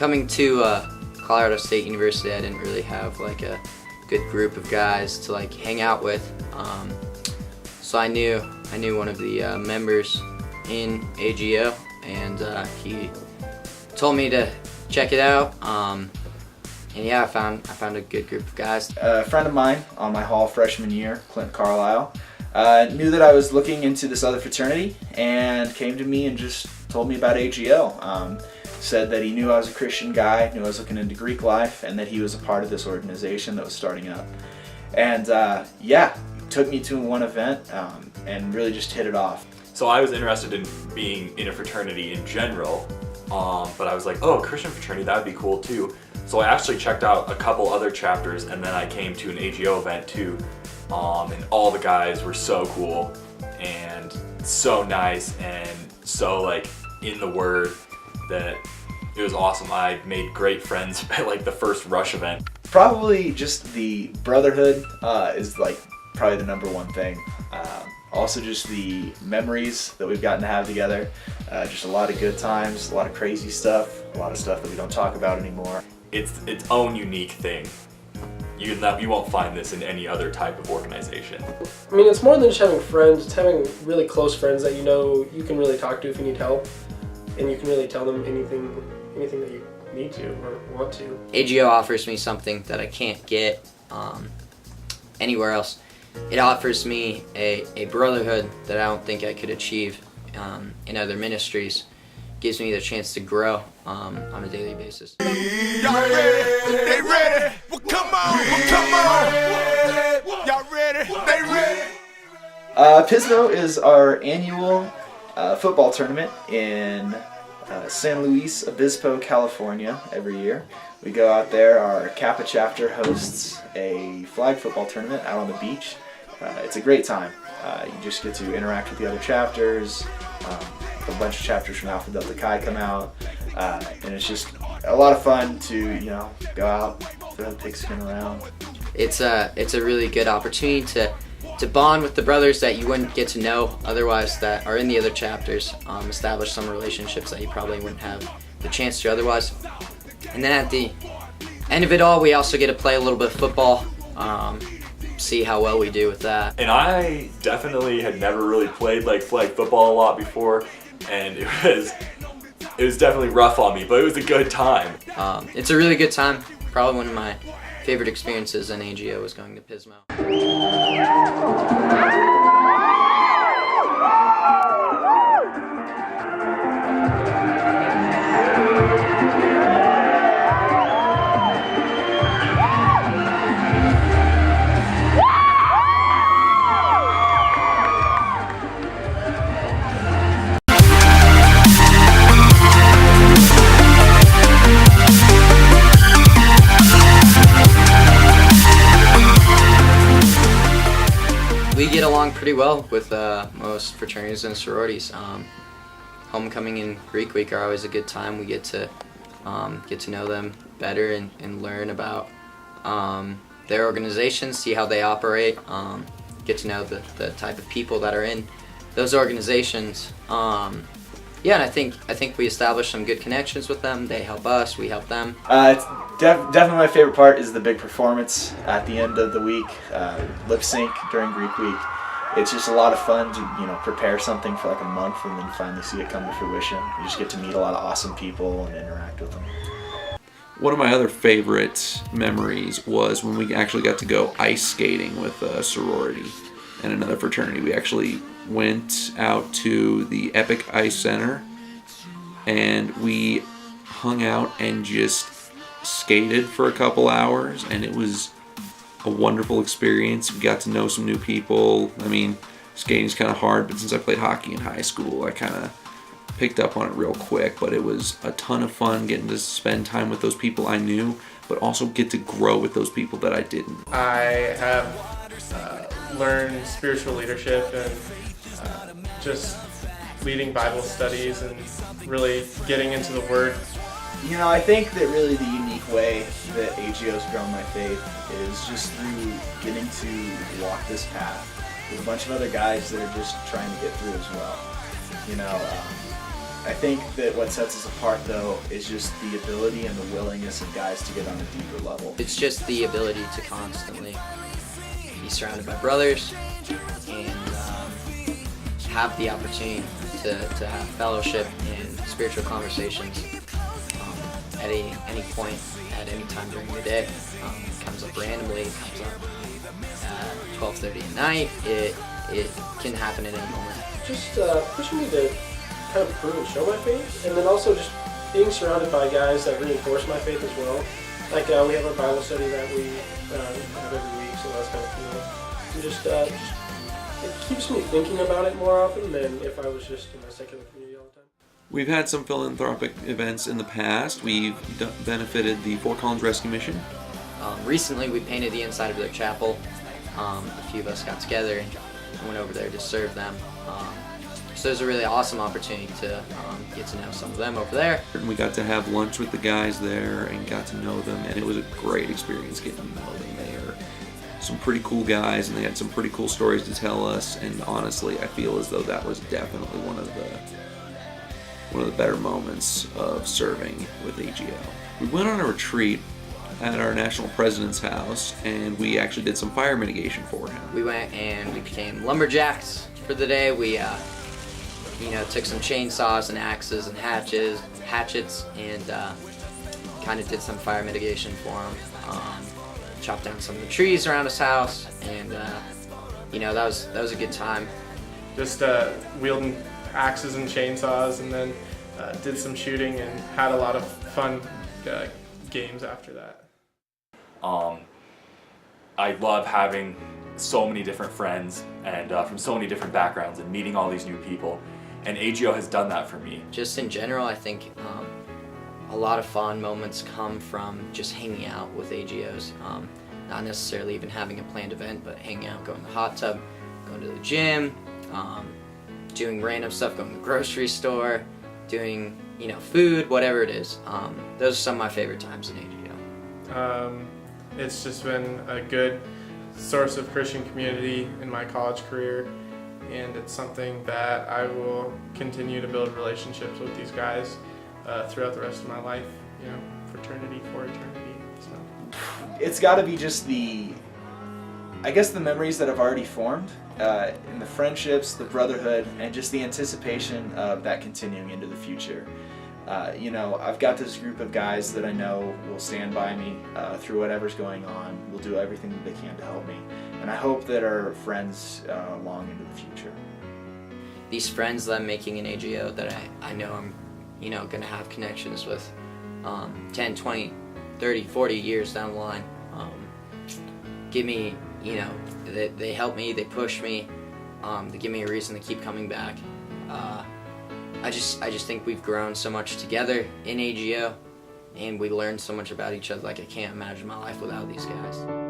coming to Colorado State University, I didn't really have like a good group of guys to like hang out with. So I knew one of the members in AGO, and he told me to check it out. And yeah, I found a good group of guys. A friend of mine on my hall freshman year, Clint Carlisle, knew that I was looking into this other fraternity and came to me and just told me about AGO. Said that he knew I was a Christian guy, knew I was looking into Greek life, and that he was a part of this organization that was starting up. And yeah, took me to one event and really just hit it off. So I was interested in being in a fraternity in general, but I was like, oh, Christian fraternity, that would be cool too. So I actually checked out a couple other chapters, and then I came to an AGO event too, and all the guys were so cool and so nice and so like in the word that it was awesome. I made great friends at like the first Rush event. Probably just the brotherhood is like probably the number one thing. Also just the memories that we've gotten to have together. Just a lot of good times, a lot of crazy stuff, a lot of stuff that we don't talk about anymore. It's its own unique thing. You won't find this in any other type of organization. I mean, it's more than just having friends. It's having really close friends that you know you can really talk to if you need help, and you can really tell them anything that you need to or want to. AGO offers me something that I can't get anywhere else. It offers me a brotherhood that I don't think I could achieve in other ministries. Gives me the chance to grow on a daily basis. Y'all ready? They ready? Well, come on! Well, come on! Y'all ready? They ready? Pismo is our annual football tournament in San Luis Obispo, California every year. We go out there, our Kappa chapter hosts a flag football tournament out on the beach. It's a great time. You just get to interact with the other chapters. A bunch of chapters from Alpha Delta Chi come out, and it's just a lot of fun to go out, throw the pigskin around. It's a really good opportunity to bond with the brothers that you wouldn't get to know otherwise that are in the other chapters, establish some relationships that you probably wouldn't have the chance to otherwise. And then at the end of it all, we also get to play a little bit of football, see how well we do with that. And I definitely had never really played like flag football a lot before, and it was definitely rough on me, but it was a good time. It's a really good time. Probably one of my favorite experiences in AGO was going to Pismo. We get along pretty well with most fraternities and sororities. Homecoming and Greek Week are always a good time. We get to know them better and learn about their organizations, see how they operate, get to know the type of people that are in those organizations. Yeah, and I think we established some good connections with them. They help us, we help them. It's definitely my favorite part is the big performance at the end of the week, lip sync during Greek Week. It's just a lot of fun to prepare something for like a month and then finally see it come to fruition. You just get to meet a lot of awesome people and interact with them. One of my other favorite memories was when we actually got to go ice skating with a sorority and another fraternity. We actually went out to the Epic Ice Center and we hung out and just skated for a couple hours, and it was a wonderful experience. We got to know some new people. I mean, skating's kind of hard, but since I played hockey in high school, I kind of picked up on it real quick. But it was a ton of fun getting to spend time with those people I knew, but also get to grow with those people that I didn't. I have learned spiritual leadership and just leading Bible studies and really getting into the Word. I think that really the unique way that AGO's grown my faith is just through getting to walk this path with a bunch of other guys that are just trying to get through as well. I think that what sets us apart, though, is just the ability and the willingness of guys to get on a deeper level. It's just the ability to constantly be surrounded by brothers and have the opportunity to have fellowship and spiritual conversations at any point, at any time during the day. It comes up randomly, it comes up at 12:30 at night, it can happen at any moment. Just pushing me to kind of prove and show my faith, and then also just being surrounded by guys that reinforce my faith as well. Like we have our Bible study that we have every week, so that's kind of cool. And just it keeps me thinking about it more often than if I was just in my secular community all the time. We've had some philanthropic events in the past. We've benefited the Fort Collins Rescue Mission. Recently, we painted the inside of their chapel. A few of us got together and went over there to serve them. So it was a really awesome opportunity to get to know some of them over there. And we got to have lunch with the guys there and got to know them, and it was a great experience getting to know them. They are some pretty cool guys, and they had some pretty cool stories to tell us. And honestly, I feel as though that was definitely one of the better moments of serving with AGO. We went on a retreat at our national president's house, and we actually did some fire mitigation for him. We went and we became lumberjacks for the day. We took some chainsaws and axes and hatchets and kind of did some fire mitigation for him. Chopped down some of the trees around his house, and that was a good time. Just wielding axes and chainsaws, and then did some shooting and had a lot of fun games after that. I love having so many different friends and from so many different backgrounds and meeting all these new people, and AGO has done that for me. Just in general, I think a lot of fond moments come from just hanging out with AGOs. Not necessarily even having a planned event, but hanging out, going to the hot tub, going to the gym, doing random stuff, going to the grocery store, doing food, whatever it is. Those are some of my favorite times in AGO. It's just been a good source of Christian community in my college career, and it's something that I will continue to build relationships with these guys throughout the rest of my life. Fraternity for eternity. So. It's got to be just the memories that have already formed, and the friendships, the brotherhood, and just the anticipation of that continuing into the future. I've got this group of guys that I know will stand by me through whatever's going on, will do everything that they can to help me, and I hope that are friends long into the future. These friends that I'm making in AGO that I know I'm going to have connections with 10, 20, 30, 40 years down the line. Give me, they help me, they push me, they give me a reason to keep coming back. I just think we've grown so much together in AGO, and we learned so much about each other. Like, I can't imagine my life without these guys.